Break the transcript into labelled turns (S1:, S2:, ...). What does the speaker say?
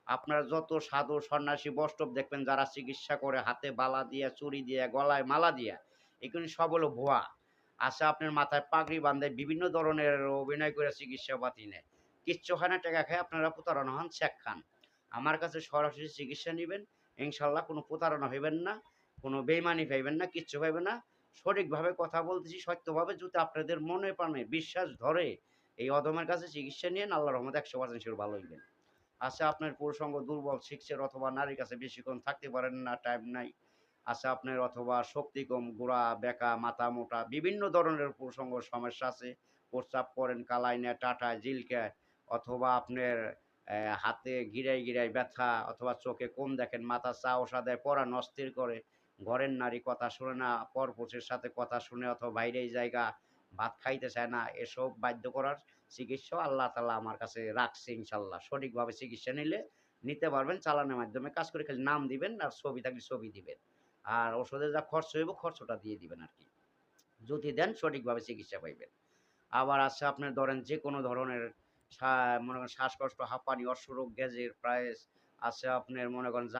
S1: আপনারা যত সাধু সন্ন্যাসী বৈষ্ণব দেখবেন যারা চিকিৎসা করে হাতে বালা দিয়া, চুড়ি দিয়া, গলায় মালা দিয়া, এগুলি সব হলো ভুয়া। আছে আপনার মাথায় পাগড়ি বাঁধে বিভিন্ন ধরনের অভিনয় করে চিকিৎসাপাতি নেয়। কিচ্ছু হয় না, টাকা খায় আপনারা প্রতারণা হন, ছ্যাক খান। আমার কাছে সরাসরি চিকিৎসা নিবেন, ইনশাআল্লাহ কোনো প্রতারণা হইবেন না, কোনো বেইমানি পাইবেন না, কিচ্ছু পাইবেন না। সঠিকভাবে কথা বলতেছি, সত্যভাবে যদি আপনাদের মনে প্রাণে বিশ্বাস ধরে এই অধমের কাছে চিকিৎসা নিয়েন, আল্লাহর রহমতে 100% শিওর ভালো হইবেন। আছে আপনার পুরুষাঙ্গ দুর্বল, শিক্সের অথবা নারীর কাছে বেশিক্ষণ থাকতে পারেন না, টাইম নাই। আছে আপনার অথবা শক্তি কম, গোড়া, বেঁকা, মাথা মোটা, বিভিন্ন ধরনের পুরুষাঙ্গ সমস্যা আছে। প্রস্রাব করেন কালায় না, টাটায়, জিলকায়, অথবা আপনার হাতে গিরায়, গিরায় ব্যথা, অথবা চোখে কম দেখেন, মাথা চা-ওষা দেয়, পরাণ অস্থির করে, ঘরের নারী কথা শোনে না, পরপুরুষের সাথে কথা শুনে অথবা বাইরের জায়গা, ভাত খাইতে চায় না, এসব বাধ্য করার চিকিৎসাও আল্লাহ তাআলা আমার কাছে রাখছে ইনশাআল্লাহ। সঠিকভাবে চিকিৎসা নিতে পারবেন। চালানের মাধ্যমে কাজ করে খালি নাম দিবেন আর ছবি থাকলে ছবি দিবেন। আর ওষুধে যা খরচ হইব খরচটা দিয়ে দিবেন আরকি। যদি দেন সঠিকভাবে চিকিৎসা পাইবেন। আবার আছে আপনার ধরেন যেকোনো ধরনের সা মনে করেন শ্বাসকষ্ট, হাঁপানি, অশ্বরোগ, গ্যাজের প্রায় আছে আপনার মনে করেন